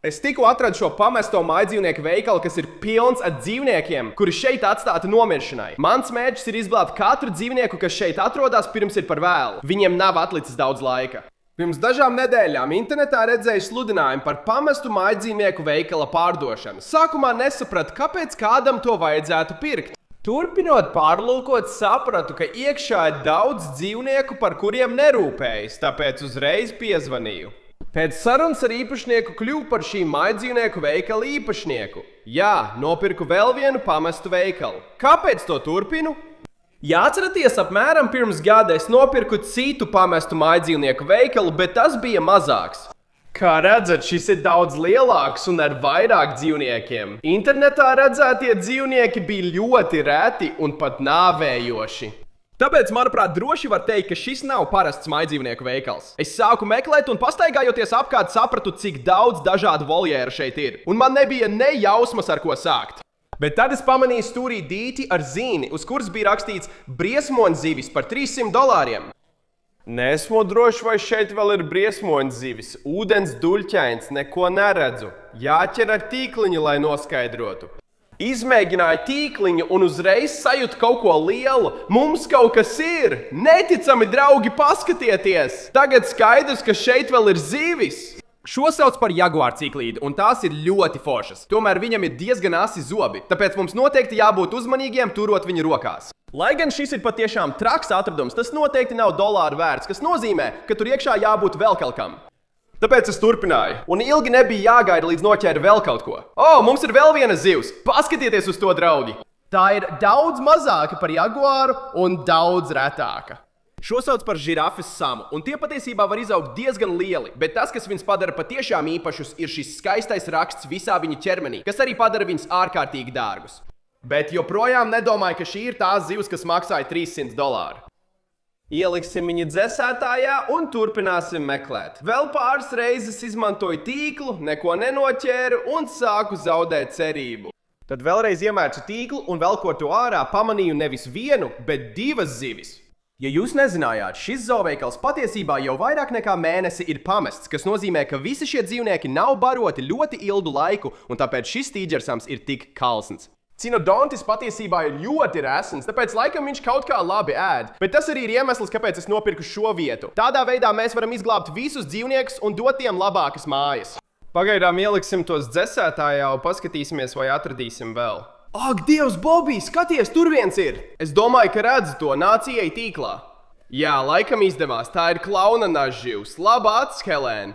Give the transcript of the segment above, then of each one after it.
Es tikko atradu šo pamesto mājdzīvnieku veikalu, kas ir pilns ar dzīvniekiem, kuri šeit atstāti nomiršanai. Mans mērķis ir izglābt katru dzīvnieku, kas šeit atrodas, pirms ir par vēlu. Viņiem nav atlicis daudz laika. Pirms dažām nedēļām internetā redzēju sludinājumu par pamestu mājdzīvnieku veikala pārdošanu. Sākumā nesapratu, kāpēc kādam to vajadzētu pirkt. Turpinot pārlūkot, sapratu, ka iekšā ir daudz dzīvnieku, par kuriem nerūpējas, tāpēc uzreiz piezvanīju. Pēc sarunas ar īpašnieku kļuvu par šī mājdzīvnieku veikala īpašnieku. Jā, nopirku vēl vienu pamestu veikalu. Kāpēc to turpinu? Ja atceraties, apmēram pirms gada es nopirku citu pamestu mājdzīvnieku veikalu, bet tas bija mazāks. Kā redzat, šis ir daudz lielāks un ar vairāk dzīvniekiem. Internetā redzētie dzīvnieki bija ļoti reti un pat nāvējoši. Tāpēc, manuprāt, droši var teikt, ka šis nav parasts mājdzīvnieku veikals. Es sāku meklēt un pastaigājoties apkārt sapratu, cik daudz dažādu voljēru šeit ir. Un man nebija ne jausmas, ar ko sākt. Bet tad es pamanīju stūrī dīti ar zīni, uz kuras bija rakstīts briesmoņzivis par $300. Nesmu droši, vai šeit vēl ir briesmoņzivis. Ūdens duļķains, neko neredzu. Jāķer ar tīkliņu, lai noskaidrotu. Izmēģināju tīkliņu un uzreiz sajūtu kaut ko lielu. Mums kaut kas ir! Neticami, draugi, paskatieties! Tagad skaidrs, ka šeit vēl ir zivis! Šo sauc par jaguāru cīklīdi, un tās ir ļoti foršas. Tomēr viņam ir diezgan asi zobi, tāpēc mums noteikti jābūt uzmanīgiem, turot viņu rokās. Lai gan šis ir patiešām traks atradums, tas noteikti nav dolāru vērts, kas nozīmē, ka tur iekšā jābūt vēl kaut kam. Tāpēc es turpināju, un ilgi nebija jāgaida, līdz noķēru vēl kaut ko. Mums ir vēl viena zivs! Paskatieties uz to, draugi! Tā ir daudz mazāka par jaguāru un daudz retāka. Šo sauc par žirafes samu, un tie patiesībā var izaugt diezgan lieli, bet tas, kas viņus padara patiešām īpašus, ir šis skaistais raksts visā viņa ķermenī, kas arī padara viņus ārkārtīgi dārgus. Bet joprojām nedomāju, ka šī ir tā zivs, kas maksāja $300. Ieliksim viņu dzesētājā un turpināsim meklēt. Vēl pāris reizes izmantoju tīklu, neko nenoķēru un sāku zaudēt cerību. Tad vēlreiz iemērcu tīklu un velkot to ārā pamanīju nevis vienu, bet divas zivis. Ja jūs nezinājāt, šis zooveikals patiesībā jau vairāk nekā mēnesi ir pamests, kas nozīmē, ka visi šie dzīvnieki nav baroti ļoti ilgu laiku, un tāpēc šis tīģersams ir tik kalsns. Cinodontis patiesībā ir ļoti resns, tāpēc laikam viņš kaut kā labi ēd. Bet tas arī ir iemesls, kāpēc es nopirku šo vietu. Tādā veidā mēs varam izglābt visus dzīvniekus un dot tiem labākas mājas. Pagaidām ieliksim tos dzesētājā un paskatīsimies, vai atradīsim vēl. Ak, Dievs, Bobby, skaties, tur viens ir! Es domāju, ka redzu to, nāc ieej tīklā. Jā, laikam izdevās, tā ir klauna nažživs. Labā acis, Helēna!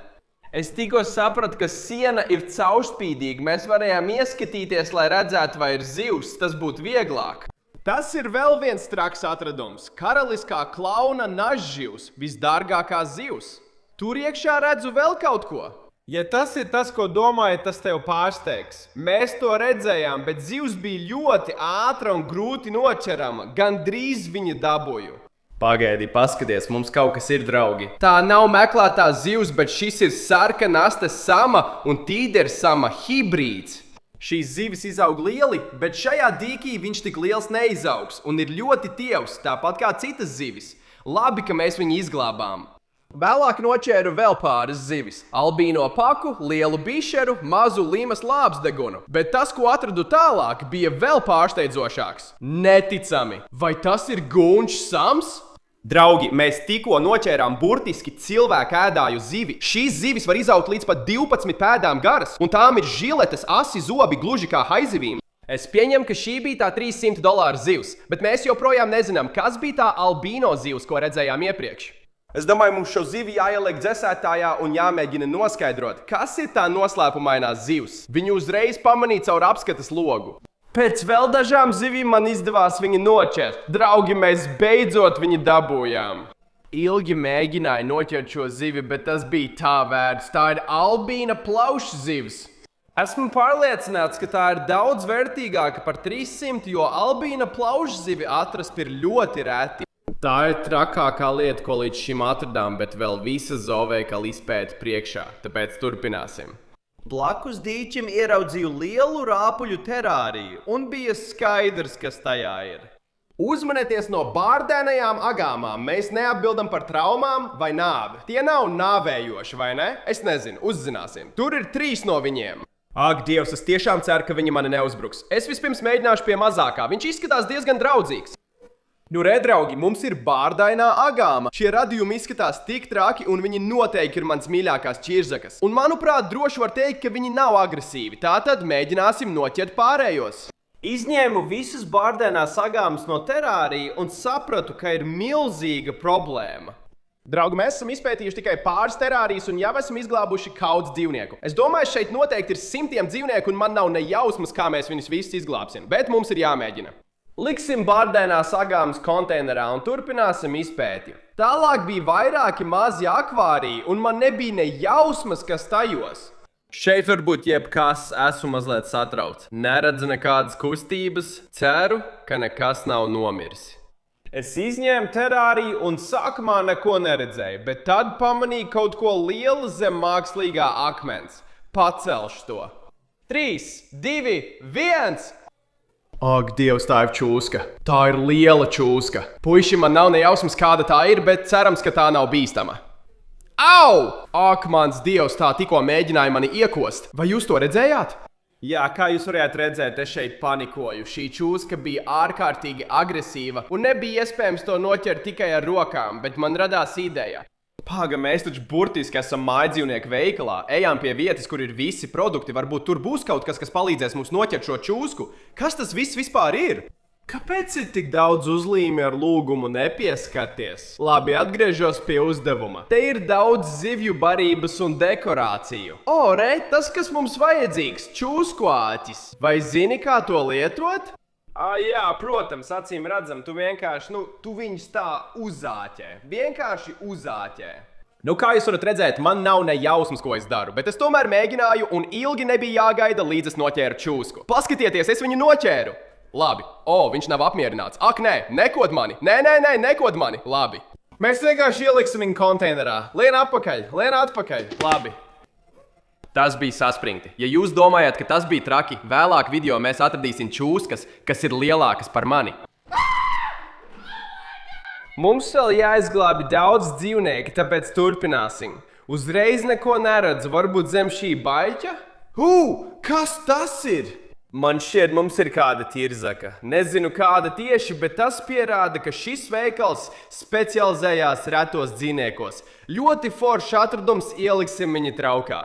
Es tikko sapratu, ka siena ir caurspīdīga. Mēs varējām ieskatīties, lai redzētu, vai ir zivs. Tas būtu vieglāk. Tas ir vēl viens traks atradums. Karaliskā klauna nažživs, visdārgākā zivs. Tur iekšā redzu vēl kaut ko. Ja tas ir tas, ko domāju, tas tev pārsteigs. Mēs to redzējām, bet zivs bija ļoti ātra un grūti noķerama. Gandrīz viņa dabūju. Pagaidi, paskaties, mums kaut kas ir, draugi. Tā nav meklētā zivs, bet šis ir sarkanastes sama un tīdersama hibrīds. Šīs zivis izaug lieli, bet šajā dīkī viņš tik liels neizaugs un ir ļoti tievs, tāpat kā citas zivis. Labi, ka mēs viņu izglābām. Vēlāk noķēru vēl pāris zivis. Albīno paku, lielu bišeru, mazu limas lāpsdegunu. Bet tas, ko atradu tālāk, bija vēl pārsteidzošāks. Neticami! Vai tas ir gunčs sams? Draugi, mēs tikko noķērām burtiski cilvēku ēdāju zivi. Šīs zivis var izaugt līdz pat 12 pēdām garas, un tām ir žiletes asi zobi gluži kā haizivīm. Es pieņemu, ka šī bija tā $300 zivs, bet mēs joprojām nezinām, kas bija tā albīno zivs, ko redzējām iepriekš. Es domāju, mums šo zivi jāieliek dzesētājā un jāmēģina noskaidrot, kas ir tā noslēpumainā zivs. Viņu uzreiz pamanīja caur apskates logu. Pēc vēl dažām zivīm man izdevās viņu noķert. Draugi, mēs beidzot viņu dabūjām. Ilgi mēģināju noķert šo zivi, bet tas bija tā vērts. Tā ir albīna plaušzivs. Esmu pārliecināts, ka tā ir daudz vērtīgāka par 300, jo albīna plaušzivi atrast ir ļoti reti. Tā ir trakākā lieta, ko līdz šim atradām, bet vēl visa zooveikala izpēta priekšā, tāpēc turpināsim. Blakus dīķim ieraudzīju lielu rāpuļu terāriju, un bija skaidrs, kas tajā ir. Uzmanieties no bārdēnajām agāmām. Mēs neatbildam par traumām vai nāvi. Tie nav nāvējoši, vai ne? Es nezinu, uzzināsim. Tur ir 3 no viņiem. Ak, Dievs, es tiešām ceru, ka viņi mani neuzbruks. Es vispirms mēģināšu pie mazākā. Viņš izskatās diezgan draudzīgs. Nu, re, draugi, mums ir bārdainā agāma. Šie radījumi izskatās tik traki, un viņi noteikti ir mans mīļākās ķirzakas. Un, manuprāt, droši var teikt, ka viņi nav agresīvi. Tātad mēģināsim noķert pārējos. Izņēmu visus bārdainās agāmas no terārija un sapratu, ka ir milzīga problēma. Draugi, mēs esam izpētījuši tikai pāris terārijas un jau esam izglābuši kaudz dzīvnieku. Es domāju, šeit noteikti ir 100 dzīvnieku un man nav ne jausmas, kā mēs viņus visus izglābsim. Bet mums ir jāmēģina. Liksim bārdainās agāmas konteinerā un turpināsim izpēti. Tālāk bija vairāki mazi akvāriji un man nebija ne jausmas, kas tajos. Šeit var būt jebkas, esmu mazliet satrauc. Neredzu nekādas kustības, ceru, ka nekas nav nomiris. Es izņēmu terāriju un sākumā neko neredzēju, bet tad pamanīju kaut ko lielu zem mākslīgā akmens. Pacelšu to. 3, 2, 1! Ak, Dievs, tā ir čūska. Tā ir liela čūska. Puiši, man nav ne jausmas, kāda tā ir, bet cerams, ka tā nav bīstama. Au! Ak, mans Dievs, tā tikko mēģināja mani iekost. Vai jūs to redzējāt? Jā, kā jūs varētu redzēt, es šeit panikoju. Šī čūska bija ārkārtīgi agresīva un nebija iespējams to noķert tikai ar rokām, bet man radās ideja. Pāga, mēs taču burtiski esam mājdzīvnieku veikalā. Ejam pie vietas, kur ir visi produkti. Varbūt tur būs kaut kas, kas palīdzēs mums noķert šo čūsku. Kas tas viss vispār ir? Kāpēc ir tik daudz uzlīmi ar lūgumu nepieskarties? Labi, atgriežos pie uzdevuma. Te ir daudz zivju barības un dekorāciju. O, re, tas, kas mums vajadzīgs, čūsku āķis. Vai zini, kā to lietot? Jā, protams, acīm redzam, tu vienkārši, tu viņus tā uzāķē. Vienkārši uzāķē. Nu, kā jūs varat redzēt, man nav ne jausmas, ko es daru, bet es tomēr mēģināju un ilgi nebija jāgaida, līdz es noķēru čūsku. Paskatieties, es viņu noķēru! Labi. Viņš nav apmierināts. Ak, nē, nekod mani. Nē, nekod mani. Labi. Mēs vienkārši ieliksim viņu konteinerā. Lien atpakaļ. Labi. Tas bija saspringti. Ja jūs domājat, ka tas bija traki, vēlāk video mēs atradīsim čūskas, kas ir lielākas par mani. Mums vēl jāizglābi daudz dzīvnieki, tāpēc turpināsim. Uzreiz neko neredzu. Varbūt zem šī baļķa? Kas tas ir? Man šķiet, mums ir kāda ķirzaka. Nezinu, kāda tieši, bet tas pierāda, ka šis veikals specializējās retos dzīvniekos. Ļoti foršs atradums, ieliksim viņu traukā.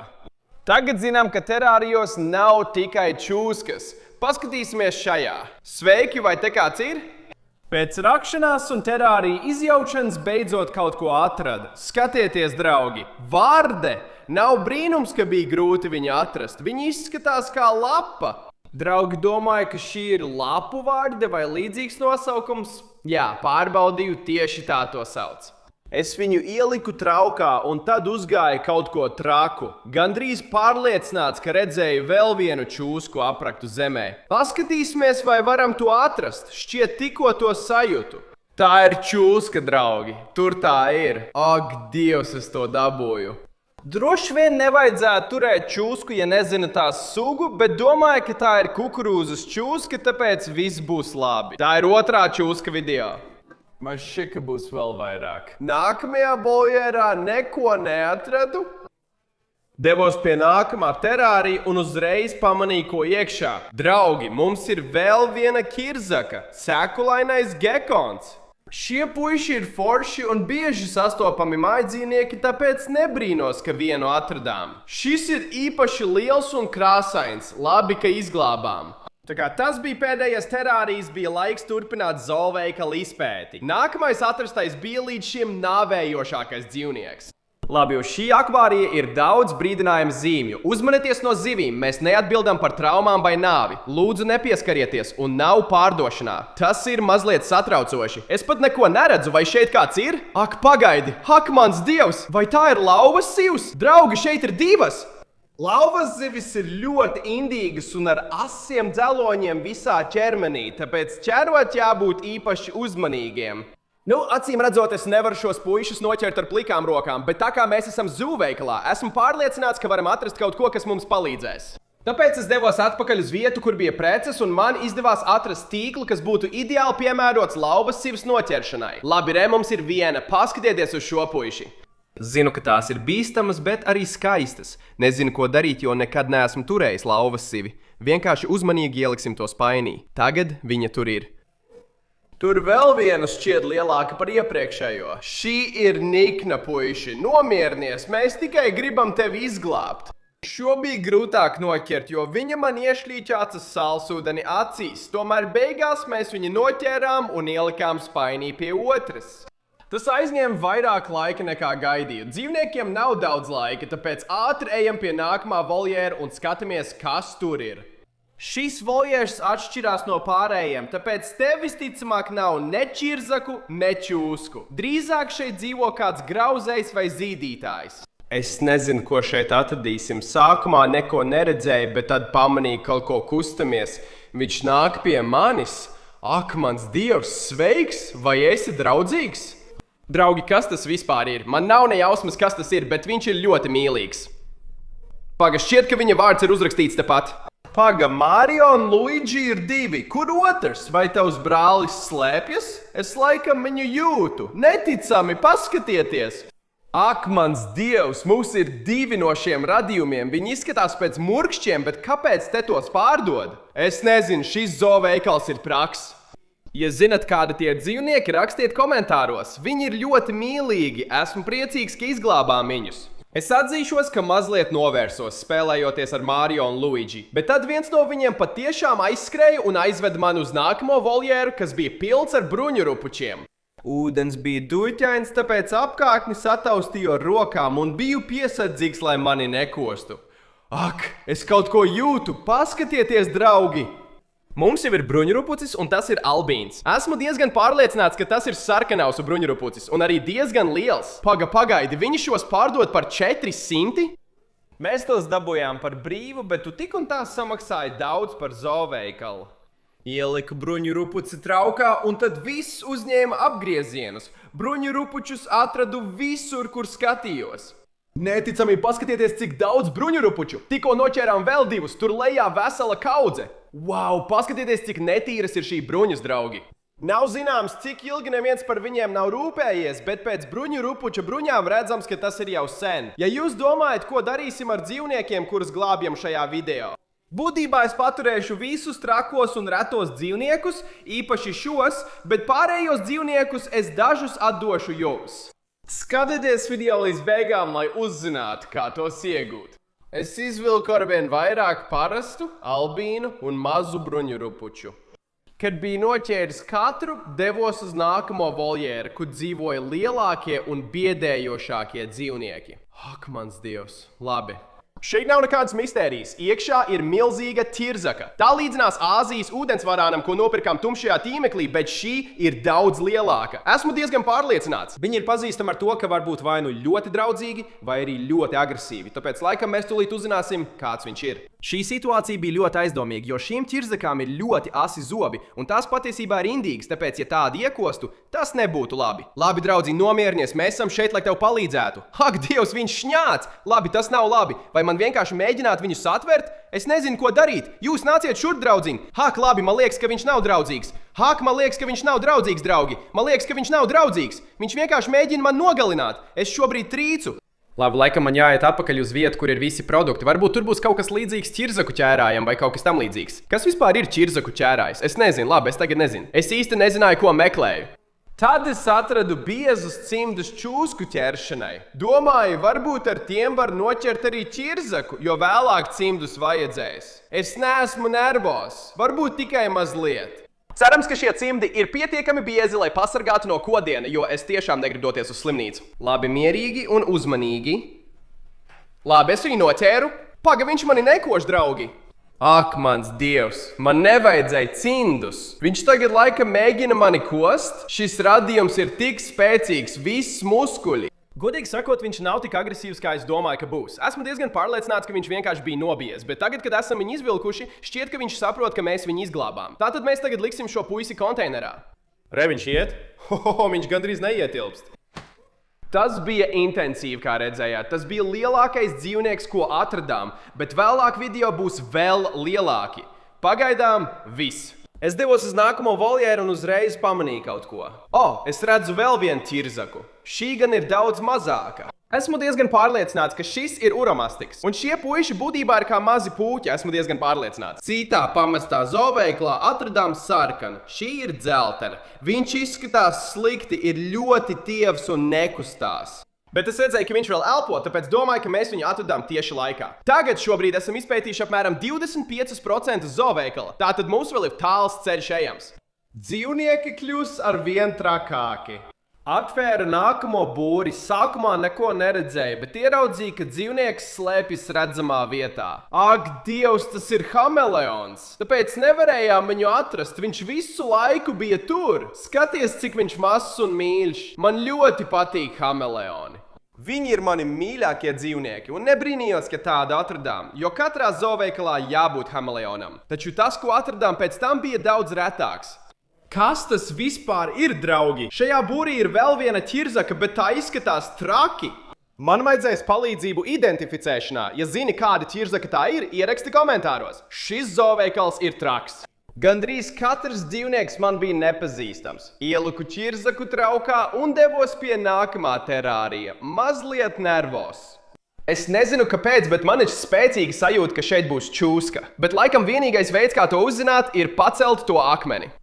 Tagad zinām, ka terārijos nav tikai čūskas. Paskatīsimies šajā. Sveiki, vai te kāds ir? Pēc rakšanās un terārija izjaušanas beidzot kaut ko atrada. Skatieties, draugi, varde! Nav brīnums, ka bija grūti viņu atrast. Viņi izskatās kā lapa. Draugi domāju, ka šī ir lapu vārde vai līdzīgs nosaukums? Jā, pārbaudīju, tieši tā to sauc. Es viņu ieliku traukā un tad uzgāju kaut ko traku. Gandrīz pārliecināts, ka redzēju vēl vienu čūsku apraktu zemē. Paskatīsimies, vai varam to atrast. Šķiet, tikko to sajūtu. Tā ir čūska, draugi. Tur tā ir. Ak, Dievs, es to dabūju. Droši vien nevajadzētu turēt čūsku, ja nezina tās sugu, bet domāju, ka tā ir kukurūzas čūska, tāpēc viss būs labi. Tā ir otrā čūska video. Man šķiet, ka būs vēl vairāk. Nākamajā bojerā neko neatradu. Devos pie nākamā terārija un uzreiz pamanīju, ko iekšā. Draugi, mums ir vēl viena ķirzaka – sekulainais gekons. Šie puiši ir forši un bieži sastopami mājdzīvnieki, tāpēc nebrīnos, ka vienu atradām. Šis ir īpaši liels un krāsains. Labi, ka izglābām. Tā kā tas bija pēdējais terārijs, bija laiks turpināt zooveikala izpēti. Nākamais atrastais bija līdz šim nāvējošākais dzīvnieks. Labi, uz šī akvārija ir daudz brīdinājumu zīmju. Uzmanieties no zivīm, mēs neatbildam par traumām vai nāvi. Lūdzu, nepieskarieties un nav pārdošanā. Tas ir mazliet satraucoši. Es pat neko neredzu, vai šeit kāds ir? Ak, pagaidi! Ak, mans Dievs! Vai tā ir lauvas zivs? Draugi, šeit ir 2! Lauvas zivis ir ļoti indīgas un ar asiem dzeloņiem visā ķermenī, tāpēc ķerot jābūt īpaši uzmanīgiem. Acīm redzot, es nevaru šos puišus noķert ar plikām rokām, bet tā kā mēs esam zūveikalā, esmu pārliecināts, ka varam atrast kaut ko, kas mums palīdzēs. Tāpēc es devos atpakaļ uz vietu, kur bija preces, un man izdevās atrast tīklu, kas būtu ideāli piemērots lauvas sivs noķeršanai. Labi, mums ir viena. Paskatieties uz šo puiši. Zinu, ka tās ir bīstamas, bet arī skaistas. Nezinu, ko darīt, jo nekad neesmu turējis lauvas sivi. Vienkārši uzmanīgi ieliksim to spainī. Tagad viņa tur ir. Tur vēl viena šķiet lielāka par iepriekšējo. Šī ir nikna, puiši. Nomierinies, mēs tikai gribam tevi izglābt. Šo bija grūtāk noķert, jo viņa man iešļīķāca salsūdeni acīs. Tomēr beigās mēs viņu noķērām un ielikām spainī pie otras. Tas aizņēma vairāk laika nekā gaidīju. Dzīvniekiem nav daudz laika, tāpēc ātri ejam pie nākamā voljēra un skatāmies, kas tur ir. Šis voljērs atšķirās no pārējiem, tāpēc te visticamāk nav ne čirzaku, ne čūsku. Drīzāk šeit dzīvo kāds grauzējs vai zīdītājs. Es nezinu, ko šeit atradīsim. Sākumā neko neredzēju, bet tad pamanīju kaut ko kustamies. Viņš nāk pie manis. Ak, mans Dievs, sveiks! Vai esi draudzīgs? Draugi, kas tas vispār ir? Man nav ne jausmas, kas tas ir, bet viņš ir ļoti mīlīgs. Paga, šķiet, ka viņa vārds ir uzrakstīts tepat. Paga, Mario un Luigi ir divi. Kur otrs? Vai tavs brālis slēpjas? Es laikam viņu jūtu. Neticami, paskatieties! Ak, mans Dievs, mums ir divi no šiem radījumiem. Viņi izskatās pēc murkšķiem, bet kāpēc te tos pārdod? Es nezinu, šis zooveikals ir praks. Ja zinat, kādi tie dzīvnieki, rakstiet komentāros. Viņi ir ļoti mīlīgi. Esmu priecīgs, ka izglābām viņus. Es atzīšos, ka mazliet novērsos, spēlējoties ar Mario un Luigi, bet tad viens no viņiem patiešām aizskrēja un aizveda mani uz nākamo voljēru, kas bija pilns ar bruņurupučiem. Ūdens bija duļķains, tāpēc apkārtni sataustīju ar rokām un biju piesardzīgs, lai mani nekostu. Ak, es kaut ko jūtu! Paskatieties, draugi! Mums jau ir bruņurupucis, un tas ir albīns. Esmu diezgan pārliecināts, ka tas ir sarkanausu bruņurupucis, un arī diezgan liels. Pagaidi, viņi šos pārdod par 400? Mēs tos dabūjām par brīvu, bet tu tik un tā samaksāji daudz par zooveikalu. Ieliku bruņurupuci traukā, un tad viss uzņēma apgriezienus. Bruņurupučus atradu visur, kur skatījos. Neticami, paskatieties, cik daudz bruņurupuču! Tikko noķērām vēl divus, tur lejā vesela kaudze. Wow, paskatieties, cik netīras ir šī bruņas, draugi! Nav zināms, cik ilgi neviens par viņiem nav rūpējies, bet pēc bruņurupuča bruņām redzams, ka tas ir jau sen. Ja jūs domājat, ko darīsim ar dzīvniekiem, kurus glābjam šajā video? Būtībā es paturēšu visus trakos un retos dzīvniekus, īpaši šos, bet pārējos dzīvniekus es dažus atdošu jums. Skatieties video līdz beigām, lai uzzinātu, kā tos iegūt. Es izvilku arvien vairāk parastu, albīnu un mazu bruņurupuču. Kad biju noķēris katru, devos uz nākamo voljēru, kur dzīvoja lielākie un biedējošākie dzīvnieki. Ak, mans Dievs, labi. Šeit nav nekādas mistērijas. Iekšā ir milzīga ķirzaka. Tā līdzinās Āzijas ūdensvarānam, ko nopirkām tumšajā tīmeklī, bet šī ir daudz lielāka. Esmu diezgan pārliecināts. Viņi ir pazīstami ar to, ka var būt vai nu ļoti draudzīgi, vai arī ļoti agresīvi. Tāpēc laikam mēs tūlīt uzzināsim, kāds viņš ir. Šī situācija bija ļoti aizdomīga, jo šīm ķirzakām ir ļoti asi zobi, un tās patiesībā ir indīgas, tāpēc, ja tādi iekostu, tas nebūtu labi. Labi, draugi, nomierinies, mēs esam šeit, lai tev palīdzētu. Ak, Dievs, viņš šņāc! Labi, tas nav labi. Vai man vienkārši mēģināt viņus atvert? Es nezinu, ko darīt. Jūs nāciet šurp, draudziņ. Hak, labi, man liekas, ka viņš nav draudzīgs. Hak, man liekas, ka viņš nav draudzīgs, draugi. Man liekas, ka viņš nav draudzīgs. Viņš vienkārši mēģina man nogalināt. Es šobrīd trīcu. Labi, laikam man jāiet atpakaļ uz vietu, kur ir visi produkti. Varbūt tur būs kaut kas līdzīgs ķirzaku ķērājam vai kaut kas tam līdzīgs. Kas vispār ir ķirzaku ķērājs? Es nezinu, labi, es tagad nezinu. Es īsti nezināju, ko meklēju. Tad es atradu biezus cimdus čūsku ķeršanai. Domāju, varbūt ar tiem var noķert arī ķirzaku, jo vēlāk cimdus vajadzēs. Es neesmu nervos, varbūt tikai mazliet. Cerams, ka šie cimdi ir pietiekami biezi, lai pasargātu no kodiena, jo es tiešām negribu doties uz slimnīcu. Labi, mierīgi un uzmanīgi. Labi, es viņu noķēru. Paga, viņš mani nekoš, draugi. Ak, mans Dievs, man nevajadzēja cimdus. Viņš tagad laikam mēģina mani kost. Šis radījums ir tik spēcīgs, viss muskuļi. Godīgi sakot, viņš nav tik agresīvs, kā es domāju, ka būs. Esmu diezgan pārliecināts, ka viņš vienkārši bija nobijies, bet tagad, kad esam viņu izvilkuši, šķiet, ka viņš saprot, ka mēs viņu izglābām. Tātad mēs tagad liksim šo puisi konteinerā. Re, viņš iet? Viņš gandrīz neietilpst. Tas bija intensīvi, kā redzējāt. Tas bija lielākais dzīvnieks, ko atradām, bet vēlāk video būs vēl lielāki. Pagaidām viss. Es devos uz nākamo voljeru un uzreiz pamanīju kaut ko. Es redzu vēl vienu ķirzaku. Šī gan ir daudz mazāka. Esmu diezgan pārliecināts, ka šis ir uromastiks. Un šie puiši būtībā ir kā mazi puķi, esmu diezgan pārliecināts. Citā pamestā zooveiklā atradām sarkanu. Šī ir dzeltena. Viņš izskatās slikti, ir ļoti tievs un nekustās. Bet es redzēju, ka viņš vēl elpo, tāpēc domāju, ka mēs viņu atradām tieši laikā. Tagad šobrīd esam izpētījuši apmēram 25% zooveikala. Tātad mums vēl ir tāls ceļš ejams. Dzīvnieki kļūs ar vien trakāki. Atvēra nākamo būri, sākumā neko neredzēja, bet ieraudzīja, ka dzīvnieks slēpjas redzamā vietā. Ak, Dievs, tas ir hameleons! Tāpēc nevarējām viņu atrast, viņš visu laiku bija tur. Skaties, cik viņš mazs un mīļš. Man ļoti patīk hameleoni. Viņi ir mani mīļākie dzīvnieki, un nebrīnījos, ka tādu atradām, jo katrā zooveikalā jābūt hameleonam. Taču tas, ko atradām pēc tam, bija daudz retāks. Kas tas vispār ir, draugi? Šajā būrī ir vēl viena ķirzaka, bet tā izskatās traki. Man vajadzēs palīdzību identificēšanā. Ja zini, kāda ķirzaka tā ir, ieraksti komentāros. Šis zooveikals ir traks. Gandrīz katrs dzīvnieks man bija nepazīstams. Ieliku ķirzaku traukā un devos pie nākamā terārija. Mazliet nervos. Es nezinu, kāpēc, bet man ir spēcīga sajūta, ka šeit būs čūska. Bet laikam vienīgais veids, kā to uzzināt, ir pacelt to akmeni.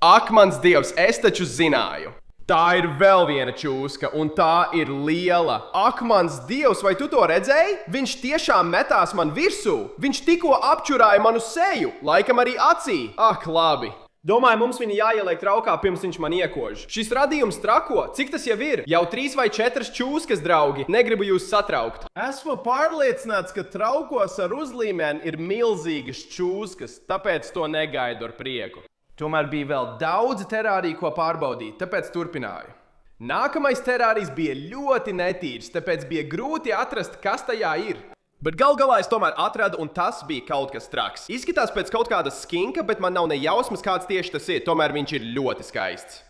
Ak, mans Dievs, es taču zināju. Tā ir vēl viena čūska, un tā ir liela. Ak, mans Dievs, vai tu to redzēji? Viņš tiešām metās man virsū. Viņš tikko apčurāja manu seju, laikam arī acī. Ak, labi. Domāju, mums viņa jāieliek traukā, pirms viņš man iekož. Šis radījums trako. Cik tas jau ir? Jau 3 vai 4 čūskas, draugi. Negribu jūs satraukt. Esmu pārliecināts, ka traukos ar uzlīmēm ir milzīgas čūskas, tāpēc to negaidu ar prieku. Tomēr bija vēl daudzi terāriji, ko pārbaudīt, tāpēc turpināju. Nākamais terārijs bija ļoti netīrs, tāpēc bija grūti atrast, kas tajā ir. Bet gal galā es tomēr atradu, un tas bija kaut kas traks. Izskatās pēc kaut kāda skinka, bet man nav ne jausmas, kāds tieši tas ir. Tomēr viņš ir ļoti skaists.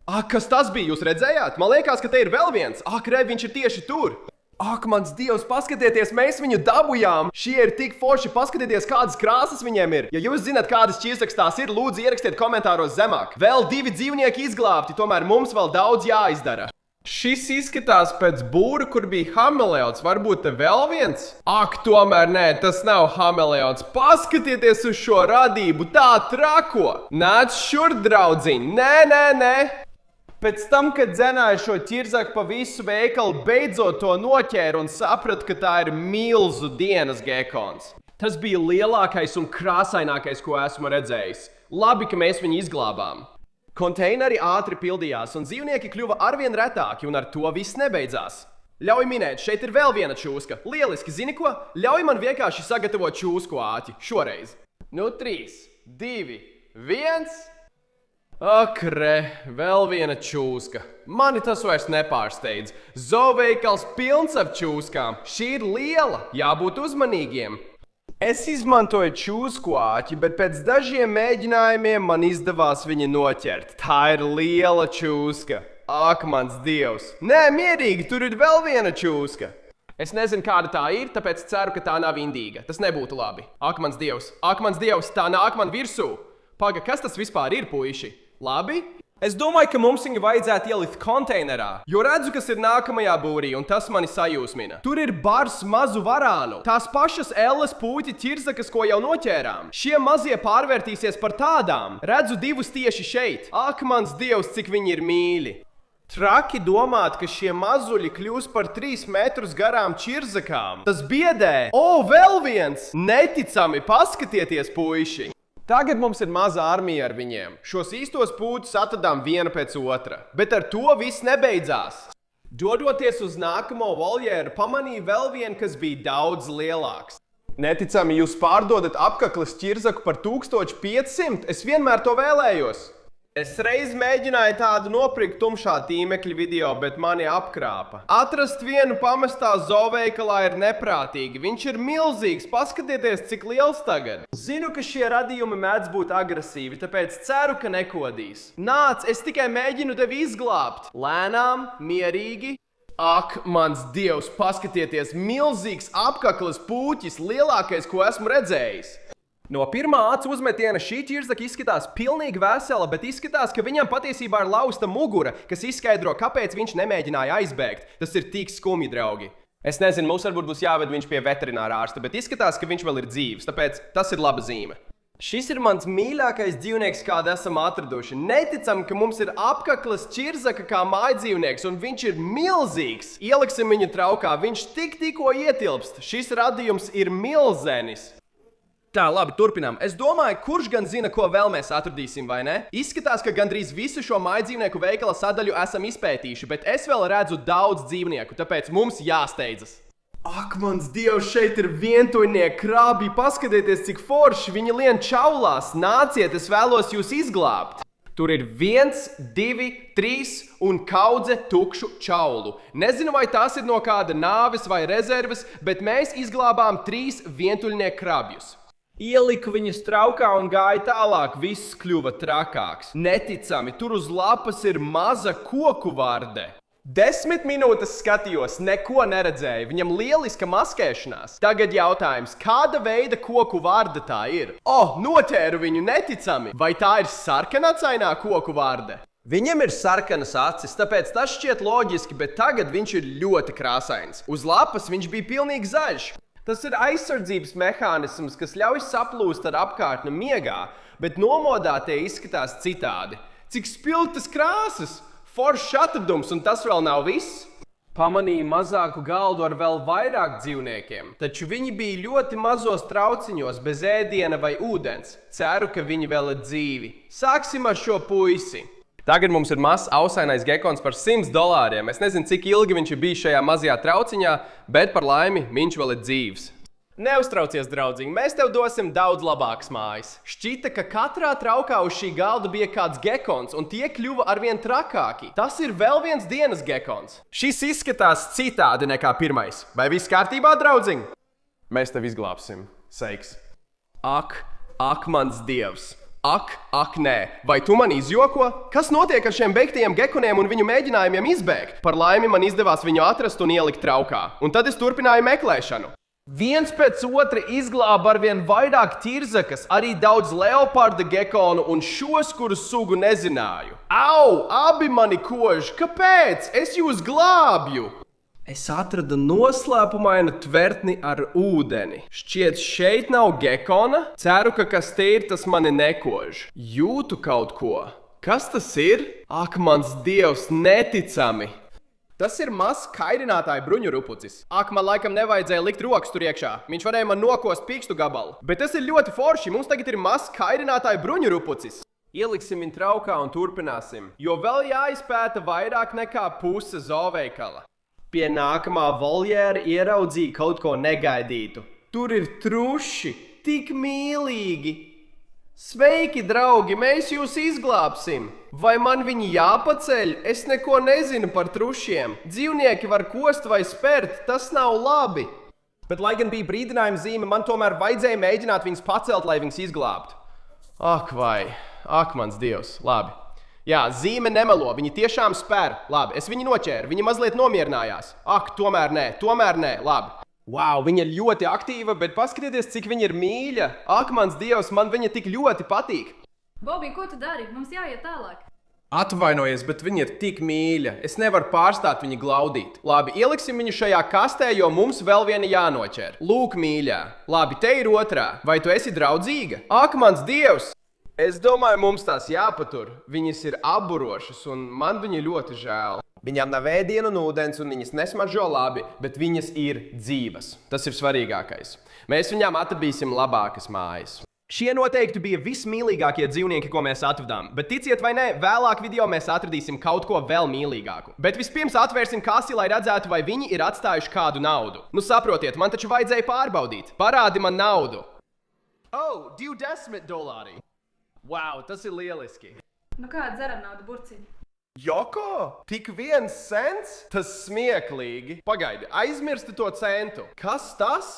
Ak, kas tas bija? Jūs redzējāt? Man liekas, ka te ir vēl viens. Ak, re, viņš ir tieši tur. Ak, mans Dievs, paskatieties, mēs viņu dabujām! Šie ir tik forši, paskatieties, kādas krāsas viņiem ir! Ja jūs zināt, kādas ķirzaks tās ir, lūdzu ierakstiet komentāros zemāk. Vēl 2 dzīvnieki izglābti, tomēr mums vēl daudz jāizdara. Šis izskatās pēc būra, kur bija hameleons. Varbūt te vēl viens? Ak, tomēr nē, tas nav hameleons. Paskatieties uz šo radību, tā trako! Nāc šur, draudziņ! Nē! Pēc tam, kad dzenāju šo ķirzaku pa visu veikalu, beidzot to noķēru un sapratu, ka tā ir milzu dienas gekons. Tas bija lielākais un krāsainākais, ko esmu redzējis. Labi, ka mēs viņu izglābām. Konteineri ātri pildījās un dzīvnieki kļuva arvien retāki, un ar to viss nebeidzās. Ļauj minēt, šeit ir vēl viena čūska. Lieliski, zini ko? Ļauj man vienkārši sagatavot čūsku āķi. Šoreiz. 3, 2, 1... Ak, re, vēl viena čūska. Mani tas vairs nepārsteidz. Zooveikals pilns ar čūskām. Šī ir liela, jābūt uzmanīgiem. Es izmantoju čūsku āķi, bet pēc dažiem mēģinājumiem man izdevās viņu noķert. Tā ir liela čūska. Ak, mans Dievs. Nē, mierīgi, tur ir vēl viena čūska. Es nezinu, kāda tā ir, tāpēc ceru, ka tā nav indīga. Tas nebūtu labi. Ak, mans Dievs, tā nāk man virsū. Paga, kas tas vispār ir, puiši? Labi? Es domāju, ka mums viņu vajadzētu ielikt konteinerā, jo redzu, kas ir nākamajā būrī, un tas mani sajūsmina. Tur ir bars mazu varānu, tās pašas Elles puķi ķirzakas, ko jau noķērām. Šie mazie pārvērtīsies par tādām. Redzu 2 tieši šeit. Ak, mans Dievs, cik viņi ir mīļi. Traki domāt, ka šie mazuļi kļūs par 3 metrus garām ķirzakām. Tas biedē! Vēl viens! Neticami, paskatieties, puiši! Tagad mums ir maza armija ar viņiem. Šos īstos pūķus atradām vienu pēc otra. Bet ar to viss nebeidzās. Dodoties uz nākamo voljeru, pamanīju vēl vienu, kas bija daudz lielāks. Neticami, jūs pārdodat apkakles ķirzaku par 1500? Es vienmēr to vēlējos. Es reiz mēģināju tādu nopirkt tumšā tīmekļa video, bet mani apkrāpa. Atrast vienu pamestā zooveikalā ir neprātīgi. Viņš ir milzīgs, paskatieties, cik liels tagad. Zinu, ka šie radījumi mēdz būt agresīvi, tāpēc ceru, ka nekodīs. Nāc, es tikai mēģinu tevi izglābt. Lēnām, mierīgi. Ak, mans Dievs, paskatieties, milzīgs apkakles pūķis, lielākais, ko esmu redzējis. No pirmā acu uzmetiena šī ķirzaka izskatās pilnīgi vesela, bet izskatās, ka viņam patiesībā ir lausta mugura, kas izskaidro, kāpēc viņš nemēģināja aizbēgt. Tas ir tik skumji, draugi. Es nezinu, mums varbūt būs jāved viņš pie veterinārā ārsta, bet izskatās, ka viņš vēl ir dzīvs, tāpēc tas ir laba zīme. Šis ir mans mīļākais dzīvnieks, kādu esam atraduši. Neticam, ka mums ir apkakles ķirzaka kā mājdzīvnieks, un viņš ir milzīgs. Ieliksim viņu traukā, viņš tikko ietilpst. Šis radījums ir milzenis. Tā, labi, turpinām. Es domāju, kurš gan zina, ko vēl mēs atradīsim, vai ne? Izskatās, ka gandrīz visu šo mājdzīvnieku veikala sadaļu esam izpētījuši, bet es vēl redzu daudz dzīvnieku, tāpēc mums jāsteidzas. Ak, mans Dievs, šeit ir vientuļnieki krabi. Paskatieties, cik forši viņi lien čaulās. Nāciet, es vēlos jūs izglābt. Tur ir 1, 2, 3 un kaudze tukšu čaulu. Nezinu, vai tās ir no kāda nāves vai rezerves, bet mēs izglābām 3 vientuļnieku krabjus. Ieliku viņus traukā un gāju tālāk, viss kļuva trakāks. Neticami, tur uz lapas ir maza koku varde. 10 minūtes skatījos, neko neredzēju, viņam lieliska maskēšanās. Tagad jautājums, kāda veida koku varde tā ir? Notēru viņu, neticami! Vai tā ir sarkanacainā koku varde? Viņam ir sarkanas acis, tāpēc tas šķiet loģiski, bet tagad viņš ir ļoti krāsains. Uz lapas viņš bija pilnīgi zaļš. Tas ir aizsardzības mehānisms, kas ļauj saplūst ar apkārtni miegā, bet nomodā tie izskatās citādi. Cik spilgtas krāsas! Foršs atradums, un tas vēl nav viss. Pamanīju mazāku galdu ar vēl vairāk dzīvniekiem, taču viņi bija ļoti mazos trauciņos, bez ēdiena vai ūdens. Ceru, ka viņi vēl ir dzīvi. Sāksim ar šo puisi. Tagad mums ir mazs ausainais gekons par $100. Es nezinu, cik ilgi viņš ir bijis šajā mazajā trauciņā, bet par laimi viņš vēl ir dzīvs. Neuztraucies, draudziņ, mēs tev dosim daudz labākas mājas. Šķita, ka katrā traukā uz šī galda bija kāds gekons, un tie kļuva arvien trakāki. Tas ir vēl viens dienas gekons. Šis izskatās citādi nekā pirmais. Vai viss kārtībā, draudziņ? Mēs tev izglābsim. Seiks. Ak, mans Dievs. Ak, nē. Vai tu man izjoko? Kas notiek ar šiem beigtajiem gekoniem un viņu mēģinājumiem izbēgt? Par laimi man izdevās viņu atrast un ielikt traukā. Un tad es turpināju meklēšanu. Viens pēc otra izglāba arvien vairāk ķirzakas, arī daudz leoparda gekonu un šos, kurus sugu nezināju. Au, abi mani kož! Kāpēc? Es jūs glābju! Es atradu noslēpumainu tvertni ar ūdeni. Šķiet, šeit nav gekona. Ceru, ka kas te ir, tas mani nekož. Jūtu kaut ko. Kas tas ir? Ak, mans Dievs, neticami! Tas ir mazs kairinātāja bruņu rupucis. Ak, man laikam nevajadzēja likt rokas tur iekšā. Viņš varēja man nokost pīkstu gabalu. Bet tas ir ļoti forši. Mums tagad ir mazs kairinātāja bruņu rupucis. Ieliksim viņu traukā un turpināsim. Jo vēl jāizpēta vairāk nekā puse zooveikala. Pie nākamā voljēra ieraudzīju kaut ko negaidītu. Tur ir truši, tik mīlīgi. Sveiki, draugi, mēs jūs izglābsim. Vai man viņi jāpaceļ? Es neko nezinu par trušiem. Dzīvnieki var kost vai spērt, tas nav labi. Bet, lai gan bija brīdinājuma zīme, man tomēr vajadzēja mēģināt viņus pacelt, lai viņus izglābtu. Ak, mans Dievs, labi. Jā, zīme nemelo, viņi tiešām spēr. Labi, es viņu noķēru, viņi mazliet nomierinājās. Ak, tomēr nē, labi. Wow, viņa ir ļoti aktīva, bet paskatieties, cik viņa ir mīļa. Ak, mans Dievs, man viņa tik ļoti patīk. Bobi, ko tu dari? Mums jāiet tālāk. Atvainojies, bet viņa ir tik mīļa. Es nevaru pārstāt viņu glaudīt. Labi, ieliksim viņu šajā kastē, jo mums vēl viena jānoķer. Lūk, mīļā. Labi, te ir otrā. Vai tu esi draudzīga? Ak, mans Dievs! Es domāju, mums tās jāpatur. Viņas ir apburošas, un man viņa ļoti žēl. Viņām nav ēdienu un ūdens, un viņas nesmaržo labi, bet viņas ir dzīvas. Tas ir svarīgākais. Mēs viņām atradīsim labākas mājas. Šie noteikti bija vismīļākie dzīvnieki, ko mēs atradām. Bet ticiet vai nē, vēlāk video mēs atradīsim kaut ko vēl mīļāku. Bet vispirms atvērsim kasi, lai redzētu, vai viņi ir atstājuši kādu naudu. Nu saprotiet, man taču vajadzēja pārbaudīt. Parādi man naudu. $20. Wow, tas ir lieliski. Nu kā dzeram naudu burciņu? Joko, tik 1 cents? Tas smieklīgi. Pagaidi, aizmirsti to centu. Kas tas?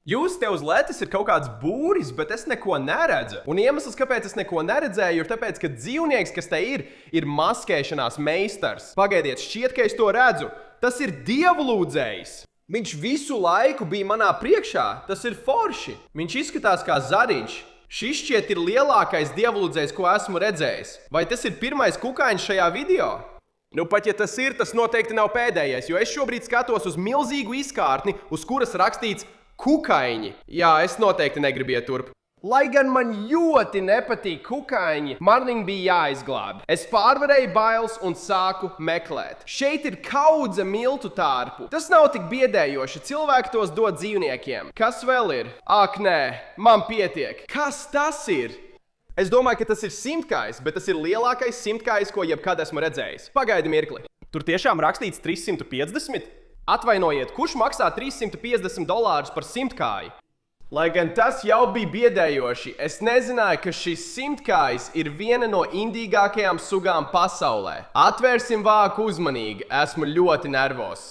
Jūs te uz letes ir kaut kāds būris, bet es neko neredzu. Un iemesls, kāpēc es neko neredzēju, ir tāpēc, ka dzīvnieks, kas te ir maskēšanās meistars. Pagaidiet, šķiet, ka es to redzu. Tas ir dievlūdzējs. Viņš visu laiku bija manā priekšā. Tas ir forši. Viņš izskatās kā zariņš. Šis šķiet ir lielākais dievlūdzējs, ko esmu redzējis. Vai tas ir pirmais kukaiņš šajā video? Nu, pat ja tas ir, tas noteikti nav pēdējais, jo es šobrīd skatos uz milzīgu izkārtni, uz kuras rakstīts kukaiņi. Jā, es noteikti negribu iet turp. Lai gan man ļoti nepatīk kukaiņi, man viņi bija jāizglāb. Es pārvarēju bailes un sāku meklēt. Šeit ir kaudze miltu tārpu. Tas nav tik biedējoši, cilvēki tos dod dzīvniekiem. Kas vēl ir? Ak, nē, man pietiek. Kas tas ir? Es domāju, ka tas ir simtkājs, bet tas ir lielākais simtkājs, ko jebkad esmu redzējis. Pagaidi mirkli. Tur tiešām rakstīts 350? Atvainojiet, kurš maksā $350 par simtkāju? Lai gan tas jau bija biedējoši, es nezināju, ka šis simtkājs ir viena no indīgākajām sugām pasaulē. Atvērsim vāku uzmanīgi, esmu ļoti nervos.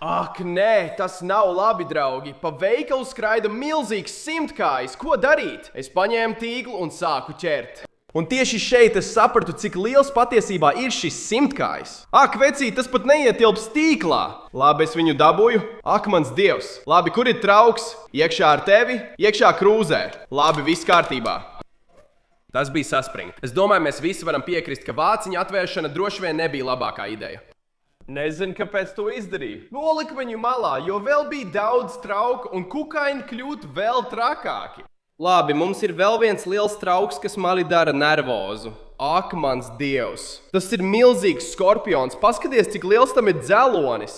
Ak, nē, tas nav labi, draugi. Pa veikalu skraida milzīgs simtkājs. Ko darīt? Es paņēmu tīklu un sāku ķert. Un tieši šeit es sapratu, cik liels patiesībā ir šis simtkājs. Ak, vecīt, tas pat neietilps tīklā. Labi, es viņu dabūju. Ak, mans dievs. Labi, kur ir trauks? Iekšā ar tevi, iekšā krūzē. Labi, viss kārtībā. Tas bija saspringt. Es domāju, mēs visi varam piekrist, ka vāciņa atvēršana droši vien nebija labākā ideja. Nezinu, kāpēc to izdarīju. Noliku viņu malā, jo vēl bija daudz trauku un kukaiņi kļūt vēl trakāki. Labi, mums ir vēl viens liels trauks, kas mani dara nervozu. Ak, mans dievs! Tas ir milzīgs skorpions. Paskaties, cik liels tam ir dzelonis.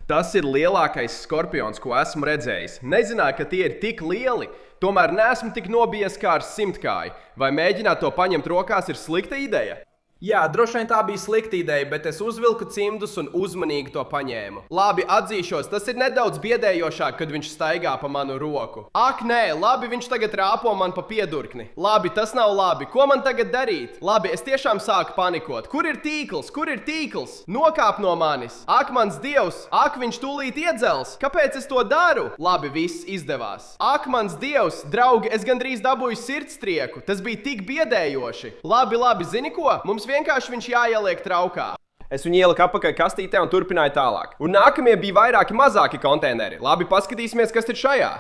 Tas ir lielākais skorpions, ko esmu redzējis. Nezināju, ka tie ir tik lieli. Tomēr neesmu tik nobijies kā ar simtkāju. Vai mēģināt to paņemt rokās ir slikta ideja? Jā, droši vien tā bija slikta ideja, bet es uzvilku cimdus un uzmanīgi to paņēmu. Labi, atzīšos, tas ir nedaudz biedējošāk, kad viņš staigā pa manu roku. Ak, nē, labi, viņš tagad rāpo man pa piedurkni. Labi, tas nav labi. Ko man tagad darīt? Labi, es tiešām sāku panikot. Kur ir tīkls? Kur ir tīkls? Nokāp no manis. Ak, mans dievs! Ak, viņš tūlīt iedzels! Kāpēc es to daru? Labi, viss izdevās. Ak, mans dievs! Draugi, es gandrīz dabūju sirdstrieku. Tas bija tik biedējoši. Labi, zini ko? Mums vienkārši viņš jāieliek traukā. Es viņu ieliku apakaļ kastītē un turpināju tālāk. Un nākamie bija vairāki mazāki konteineri. Labi, paskatīsimies, kas ir šajā.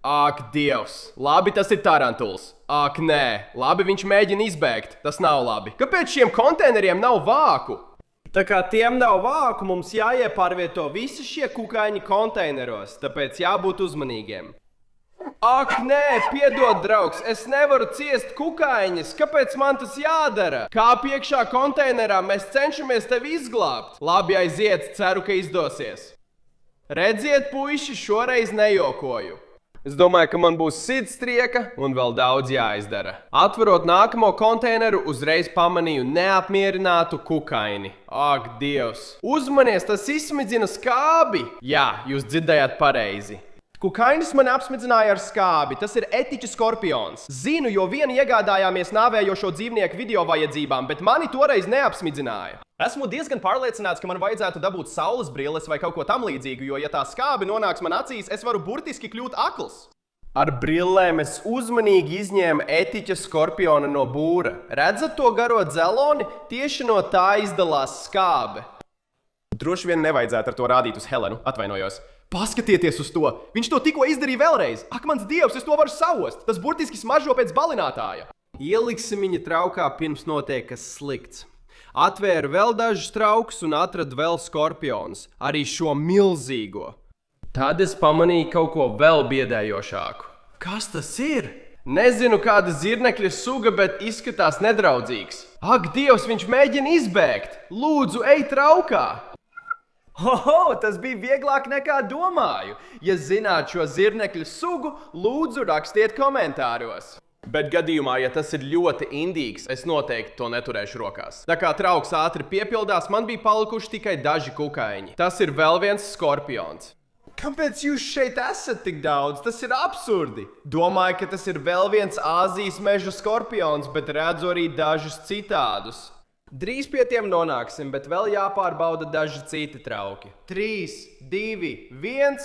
Ak, dievs! Labi, tas ir tarantuls. Ak, nē! Labi, viņš mēģina izbēgt. Tas nav labi. Kāpēc šiem konteineriem nav vāku? Tā kā tiem nav vāku, mums jāiepārvieto visi šie kukaiņi konteineros. Tāpēc jābūt uzmanīgiem. Ak, nē, piedod, draugs, es nevaru ciest kukaiņas. Kāpēc man tas jādara? Kāp iekšā konteinerā, mēs cenšamies tevi izglābt. Labi, aiziet, ceru, ka izdosies. Redziet, puiši, šoreiz nejokoju. Es domāju, ka man būs sirdstrieka un vēl daudz jāizdara. Atverot nākamo konteineru, uzreiz pamanīju neapmierinātu kukaini. Ak, dievs! Uzmanies, tas izsmidzina skābi! Jā, jūs dzirdējāt pareizi. Kukainis man apsmidzināja ar skābi. Tas ir etiķa skorpions. Zinu, jo vienu iegādājāmies nāvējošo dzīvnieku video vajadzībām, bet mani toreiz neapsmidzināja. Esmu diezgan pārliecināts, ka man vajadzētu dabūt saules brilles vai kaut ko tam līdzīgu, jo, ja tā skābi nonāks man acīs, es varu burtiski kļūt akls. Ar brillēm es uzmanīgi izņēmu etiķa skorpiona no būra. Redzat to garo dzeloni? Tieši no tā izdalās skābe. Droši vien nevajadzētu ar to rādīt uz Helenu, atvainojos. Paskatieties uz to! Viņš to tikko izdarīja vēlreiz! Ak, mans dievs, es to varu saost! Tas burtiski smaržo pēc balinātāja! Ieliksim viņa traukā pirms notiek kas slikts. Atvēru vēl dažus traukus un atradu vēl skorpionus, arī šo milzīgo. Tad es pamanīju kaut ko vēl biedējošāku. Kas tas ir? Nezinu, kāda zirnekļa suga, bet izskatās nedraudzīgs. Ak, dievs, viņš mēģina izbēgt! Lūdzu, ej traukā! Hoho, tas bija vieglāk nekā domāju. Ja zināt šo zirnekļu sugu, lūdzu rakstiet komentāros. Bet gadījumā, ja tas ir ļoti indīgs, es noteikti to neturēšu rokās. Tā kā trauks ātri piepildās, man bija palikuši tikai daži kukaiņi. Tas ir vēl viens skorpions. Kāpēc jūs šeit esat tik daudz? Tas ir absurdi. Domāju, ka tas ir vēl viens Āzijas meža skorpions, bet redzu arī dažus citādus. Drīz pie tiem nonāksim, bet vēl jāpārbauda daži citi trauki. 3, 2, 1.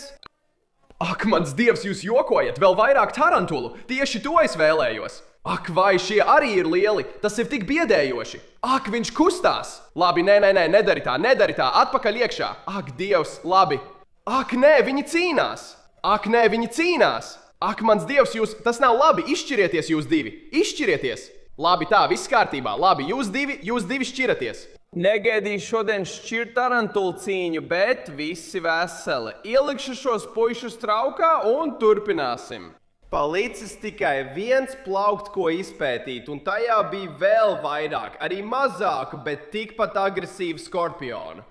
Ak, mans dievs, jūs jokojat! Vēl vairāk tarantulu! Tieši to es vēlējos! Ak, vai šie arī ir lieli! Tas ir tik biedējoši! Ak, viņš kustās! Labi, nē, nedari tā! Atpakaļ iekšā! Ak, dievs, labi! Ak, nē, viņi cīnās! Ak, nē, viņi cīnās! Ak, mans dievs, tas nav labi! Izšķirieties jūs divi! Izšķirieties! Labi, tā, viss kārtībā! Labi, jūs divi šķiraties! Negaidīju šodien šķirt tarantulu cīņu, bet visi veseli. Ielikšu šos puišus traukā un turpināsim. Palicis tikai viens plaukt, ko izpētīt, un tajā bija vēl vairāk, arī mazāku, bet tikpat agresīvu skorpionu.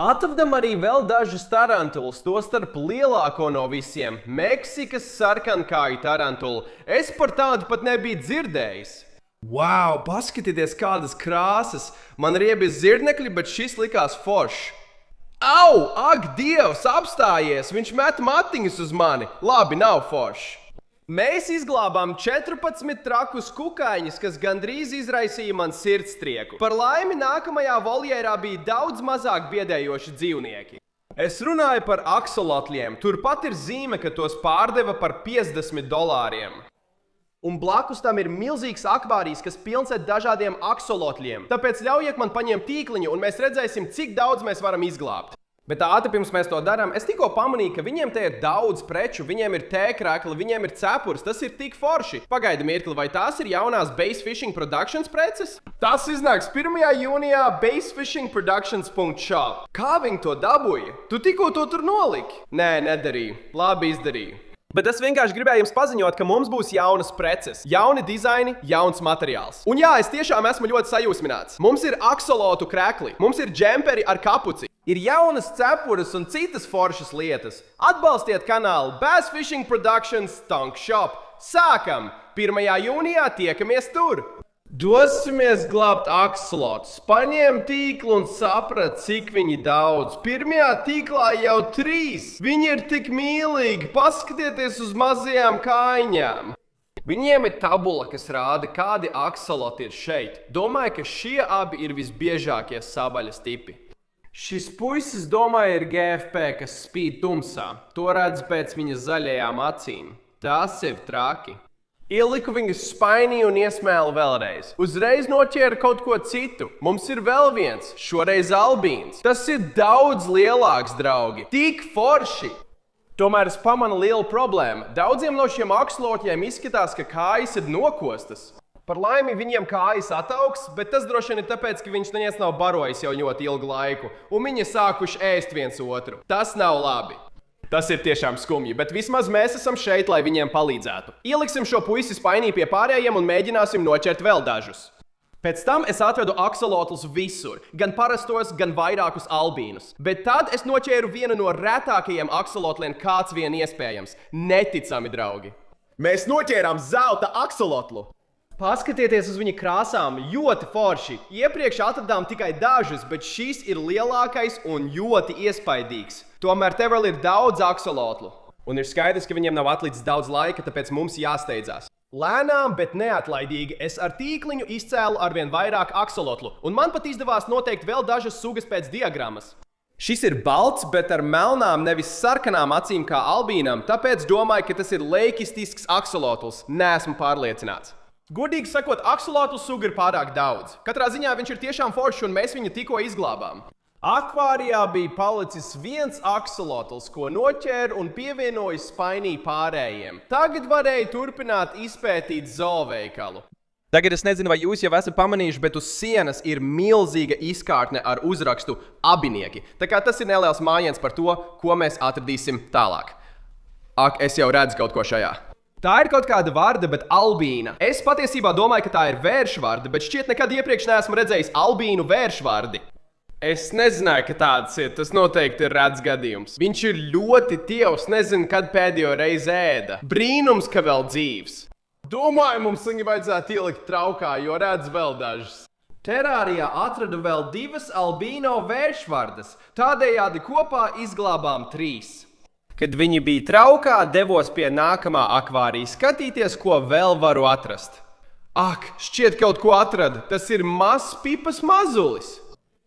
Atradam arī vēl dažus tarantulus, tostarp lielāko no visiem – Meksikas sarkankāju tarantulu. Es par tādu pat nebiju dzirdējis. Wow, paskatieties, kādas krāsas! Man riebi zirnekļi, bet šis likās foršs. Au! Ak, dievs, apstājies! Viņš met matiņus uz mani! Labi, nav foršs. Mēs izglābām 14 trakus kukaiņus, kas gandrīz izraisīja man sirdstrieku. Par laimi nākamajā voljērā bija daudz mazāk biedējoši dzīvnieki. Es runāju par aksolotļiem. Turpat ir zīme, ka tos pārdeva par $50. Un blakus tam ir milzīgs akvārijs, kas pilns ar dažādiem aksolotļiem. Tāpēc ļaujiet man paņemt tīkliņu, un mēs redzēsim, cik daudz mēs varam izglābt. Bet ātri pirms mēs to darām, es tikko pamanīju, ka viņiem te ir daudz preču, viņiem ir tēkrakli, viņiem ir cepurs, tas ir tik forši. Pagaidi mirkli, vai tās ir jaunās Base Fishing Productions preces? Tas iznāks 1. jūnijā basefishingproductions.shop. Kā viņi to dabūja? Tu tikko to tur noliki? Nē, nedarīju. Labi izdarīju. Bet es vienkārši gribēju jums paziņot, ka mums būs jaunas preces, jauni dizaini, jauns materiāls. Un jā, es tiešām esmu ļoti sajūsmināts. Mums ir aksolotu krekli, mums ir džemperi ar kapuci, ir jaunas cepures un citas foršas lietas. Atbalstiet kanālu Bass Fishing Productions Tonk Shop. Sākam! 1. jūnijā tiekamies tur! Dosimies glābt aksolotus. Paņēmu tīklu un sapratu, cik viņi daudz. Pirmajā tīklā jau 3. Viņi ir tik mīlīgi. Paskatieties uz mazajām kājiņām. Viņiem ir tabula, kas rāda, kādi aksoloti ir šeit. Domāju, ka šie abi ir visbiežākie sabaļas tipi. Šis puisis, domāju, ir GFP, kas spīd tumsā. To redz pēc viņa zaļajām acīm. Tas ir traki. Ieliku viņus spainī un iesmēlu vēlreiz. Uzreiz noķēru kaut ko citu. Mums ir vēl viens, šoreiz albīns. Tas ir daudz lielāks, draugi. Tik forši! Tomēr es pamanu lielu problēmu. Daudziem no šiem aksolotļiem izskatās, ka kājas ir nokostas. Par laimi viņiem kājas ataugs, bet tas droši vien ir tāpēc, ka viņš neviens nav barojis jau ļoti ilgu laiku, un viņi sākuši ēst viens otru. Tas nav labi. Tas ir tiešām skumji, bet vismaz mēs esam šeit, lai viņiem palīdzētu. Ieliksim šo puisi spainī pie pārējiem un mēģināsim noķert vēl dažus. Pēc tam es atvedu aksolotlus visur, gan parastos, gan vairākus albīnus. Bet tad es noķēru vienu no retākajiem aksolotliem, kāds vien iespējams. Neticami, draugi! Mēs noķērām zelta aksolotlu! Paskatieties uz viņa krāsām, ļoti forši. Iepriekš atradām tikai dažus, bet šis ir lielākais un ļoti iespaidīgs. Tomēr te vēl ir daudz aksolotlu. Un ir skaidrs, ka viņiem nav atlicis daudz laika, tāpēc mums jāsteidzās. Lēnām, bet neatlaidīgi es ar tīkliņu izcēlu arvien vairāk aksolotlu, un man pat izdevās noteikt vēl dažas sugas pēc diagrammas. Šis ir balts, bet ar melnām, nevis sarkanām acīm kā albīnam, tāpēc domāju, ka tas ir leikistisks aksolotls. Neesmu pārliecināts. Godīgi sakot, aksolotlu suga ir pārāk daudz. Katrā ziņā viņš ir tiešām foršs, un mēs viņu tikko izglābām. Akvārijā bija palicis viens aksolotls, ko noķēru un pievienoju spainī pārējiem. Tagad varēju turpināt izpētīt zooveikalu. Tagad es nezinu, vai jūs jau esat pamanījuši, bet uz sienas ir milzīga izkārtne ar uzrakstu abinieki. Tā kā tas ir neliels mājiens par to, ko mēs atradīsim tālāk. Ak, es jau redzu kaut ko šajā. Tā ir kaut kāda varda, bet albīna. Es patiesībā domāju, ka tā ir vēršvarda, bet šķiet nekad iepriekš neesmu redzējis albīnu vēršvardi. Es nezināju, ka tāds ir. Tas noteikti ir rēts gadījums. Viņš ir ļoti tievs, nezinu, kad pēdējo reizi ēda. Brīnums, ka vēl dzīvs. Domāju, mums viņu vajadzētu ielikt traukā, jo redz vēl dažas. Terārijā atradu vēl 2 albīno vēršvardas. Tādējādi kopā izglābām 3. Kad viņi bija traukā, devos pie nākamā akvārija skatīties, ko vēl varu atrast. Ak, šķiet kaut ko atradu. Tas ir mazs pipas mazulis.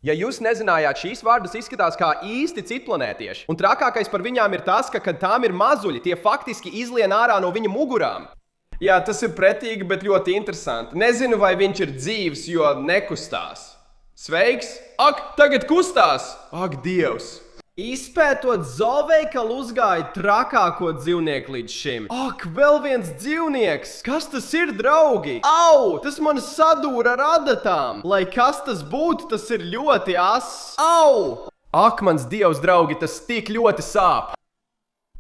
Ja jūs nezinājāt, šīs vārdas izskatās kā īsti citplanētieši. Un trakākais par viņām ir tas, ka, kad tām ir mazuļi, tie faktiski izlien ārā no viņa mugurām. Jā, tas ir pretīgi, bet ļoti interesanti. Nezinu, vai viņš ir dzīvs, jo nekustās. Sveiks! Ak, tagad kustās! Ak, Dievs! Izpētot zooveikalu uzgāja trakāko dzīvnieku līdz šim. Ak, vēl viens dzīvnieks! Kas tas ir, draugi? Au! Tas man sadūra ar adatām! Lai kas tas būtu, tas ir ļoti ass! Au! Ak, mans Dievs, draugi, tas tik ļoti sāp!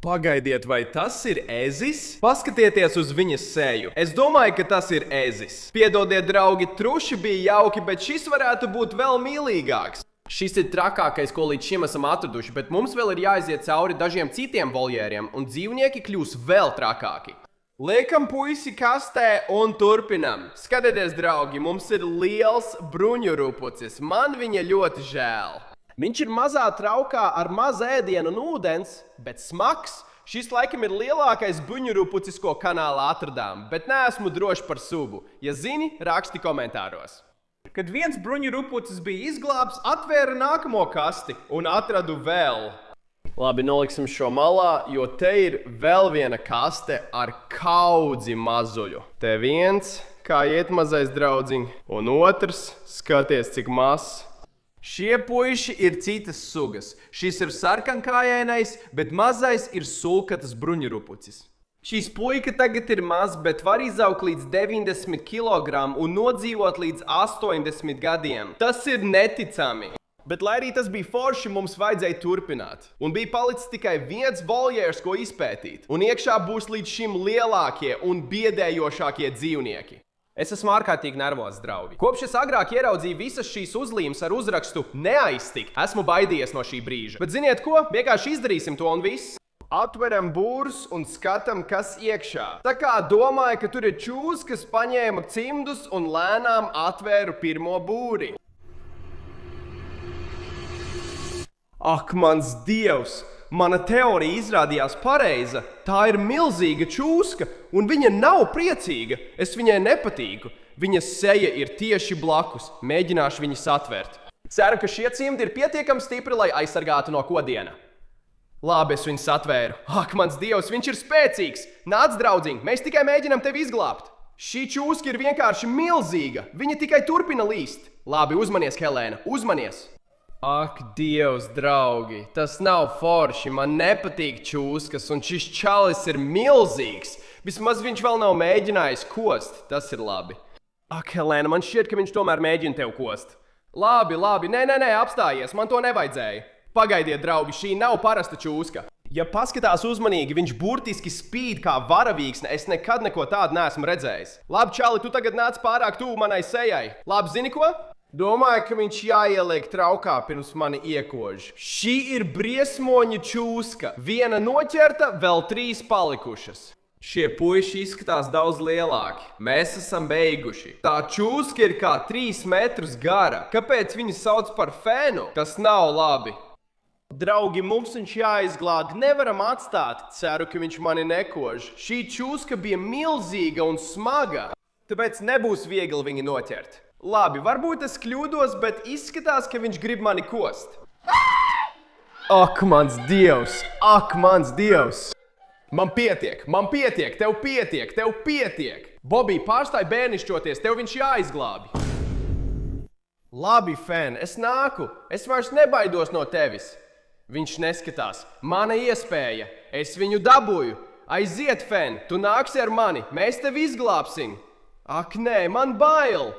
Pagaidiet, vai tas ir ezis? Paskatieties uz viņa seju. Es domāju, ka tas ir ezis. Piedodiet, draugi, truši bija jauki, bet šis varētu būt vēl mīlīgāks. Šis ir trakākais, ko līdz šim esam atraduši, bet mums vēl ir jāiziet cauri dažiem citiem voljēriem, un dzīvnieki kļūs vēl trakāki. Liekam puisi kastē un turpinam. Skatieties, draugi, mums ir liels bruņurupucis. Man viņa ļoti žēl. Viņš ir mazā traukā ar maz ēdienu un ūdens, bet smags. Šis laikam ir lielākais bruņurupucis, ko kanālā atradām, bet neesmu drošs par sugu. Ja zini, raksti komentāros. Kad viens bruņurupucis bija izglābts, atvēra nākamo kasti un atradu vēl. Labi, noliksim šo malā, jo te ir vēl viena kaste ar kaudzi mazuļu. Te viens, kā iet mazais draudziņ, un otrs, skaties cik mazs. Šie puiši ir citas sugas. Šis ir sarkankājainais, bet mazais ir sulkatas bruņurupucis. Šīs puika tagad ir maz, bet var izaugt līdz 90 kg un nodzīvot līdz 80 gadiem. Tas ir neticami. Bet, lai arī tas bija forši, mums vajadzēja turpināt. Un bija palicis tikai viens voljērs, ko izpētīt. Un iekšā būs līdz šim lielākie un biedējošākie dzīvnieki. Es esmu ārkārtīgi nervozs, draugi. Kopš es agrāk ieraudzīju visas šīs uzlīmes ar uzrakstu neaiztikt, esmu baidījies no šī brīža. Bet ziniet ko? Vienkārši izdarīsim to un viss. Atveram būrus un skatām, kas iekšā. Tā kā domāju, ka tur ir čūs, kas paņēma cimdus un lēnām atvēru pirmo būri. Ak, mans Dievs! Mana teorija izrādījās pareiza. Tā ir milzīga čūska, un viņa nav priecīga. Es viņai nepatīku. Viņas seja ir tieši blakus. Mēģināšu viņas atvērt. Ceru, ka šie cimdi ir pietiekami stipri, lai aizsargātu no kodiena. Labi, es viņus atvēru. Ak, mans Dievs, viņš ir spēcīgs! Nāc, draudziņ, mēs tikai mēģinam tevi izglābt. Šī čūska ir vienkārši milzīga. Viņa tikai turpina līst. Labi, uzmanies, Helēna, uzmanies! Ak, Dievs, draugi, tas nav forši. Man nepatīk čūskas, un šis čalis ir milzīgs. Vismaz viņš vēl nav mēģinājis kost. Tas ir labi. Ak, Helēna, man šķiet, ka viņš tomēr mēģina tev kost. Labi, nē, apstājies, man to nevajadzēja. Pagaidiet, draugi, šī nav parasta čūska. Ja paskatās uzmanīgi, viņš burtiski spīd kā varavīksne. Es nekad neko tādu neesmu redzējis. Labi, čali, tu tagad nāc pārāk tuvu manai sejai. Labi, zini ko? Domāju, ka viņš jāieliek traukā pirms mani iekož. Šī ir briesmoņa čūska. Viena noķerta, vēl 3 palikušas. Šie puiši izskatās daudz lielāki. Mēs esam beiguši. Tā čūska ir kā 3 metrus gara. Kāpēc viņu sauc par fēnu? Tas nav labi. Draugi, mums viņš jāizglāb. Nevaram atstāt. Ceru, ka viņš mani nekož. Šī čūska bija milzīga un smaga. Tāpēc nebūs viegli viņu noķert. Labi, varbūt es kļūdos, bet izskatās, ka viņš grib mani kost. Ak, mans Dievs! Ak, mans Dievs! Man pietiek, tev pietiek! Bobby, pārstāj bērnišķoties, tev viņš jāizglābi. Labi, Fen, es nāku. Es vairs nebaidos no tevis. Viņš neskatās. Mana iespēja. Es viņu dabūju. Aiziet, Fen, tu nāksi ar mani. Mēs tevi izglābsim. Ak, nē, man bail.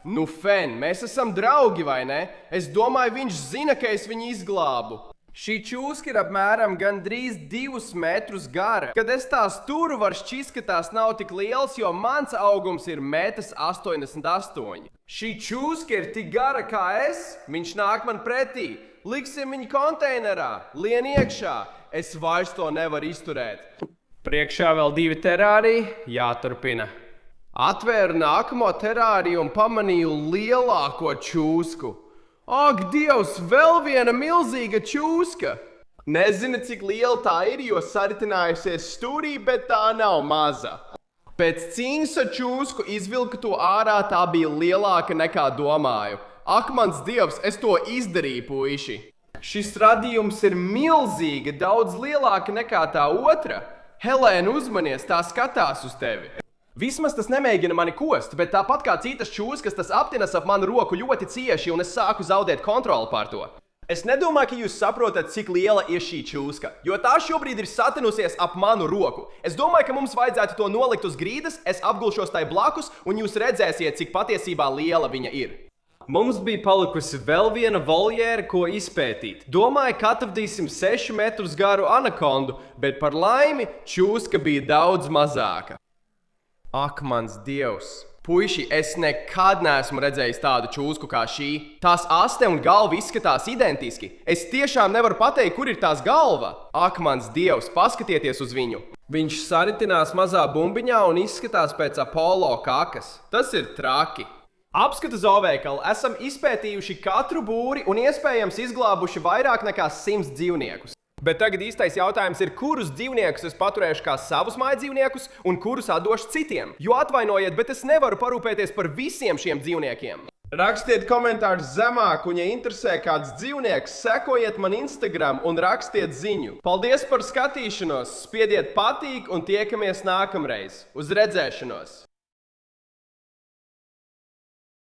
Nu, Fen, mēs esam draugi, vai ne? Es domāju, viņš zina, ka es viņu izglābu. Šī čūska ir apmēram gandrīz 2 metrus gara. Kad es tās turu, var šķist, ka tās nav tik liels, jo mans augums ir 1,88 m. Šī čūska ir tik gara kā es, viņš nāk man pretī. Liksim viņu konteinerā, lien iekšā. Es vairs to nevaru izturēt. Priekšā vēl 2 terāriji, jāturpina. Atvēru nākamo terāriju un pamanīju lielāko čūsku. Ak, Dievs, vēl viena milzīga čūska! Nezinu, cik liela tā ir, jo saritinājusies stūrī, bet tā nav maza. Pēc cīņas ar čūsku izvilku to ārā, tā bija lielāka nekā domāju. Ak, mans dievs, es to izdarīju, puiši! Šis radījums ir milzīgi, daudz lielāka nekā tā otra. Helēna, uzmanies, tā skatās uz tevi. Vismaz tas nemēģina mani kost, bet tāpat kā citas čūskas, tas aptinas ap manu roku ļoti cieši, un es sāku zaudēt kontroli pār to. Es nedomāju, ka jūs saprotat, cik liela ir šī čūska, jo tā šobrīd ir satinusies ap manu roku. Es domāju, ka mums vajadzētu to nolikt uz grīdas, es apgulšos tai blakus, un jūs redzēsiet, cik patiesībā liela viņa ir. Mums bija palikusi vēl viena voljēra, ko izpētīt. Domāju, ka atradīsim 6 metrus garu anakondu, bet par laimi čūska bija daudz mazāka. Ak, mans dievs! Puiši, es nekad neesmu redzējis tādu čūsku kā šī. Tās aste un galva izskatās identiski. Es tiešām nevaru pateikt, kur ir tās galva. Ak, mans dievs, paskatieties uz viņu. Viņš saritinās mazā bumbiņā un izskatās pēc Apollo kakas. Tas ir traki. Apskatu zooveikalu esam izpētījuši katru būri un iespējams izglābuši vairāk nekā 100 dzīvniekus. Bet tagad īstais jautājums ir, kurus dzīvniekus es paturēšu kā savus mājdzīvniekus un kurus atdošu citiem? Jo atvainojiet, bet es nevaru parūpēties par visiem šiem dzīvniekiem. Rakstiet komentārus zemāk, un ja interesē kāds dzīvnieks, sekojiet man Instagram un rakstiet ziņu. Paldies par skatīšanos, spiediet patīk un tiekamies nākamreiz. Uz redzēšanos!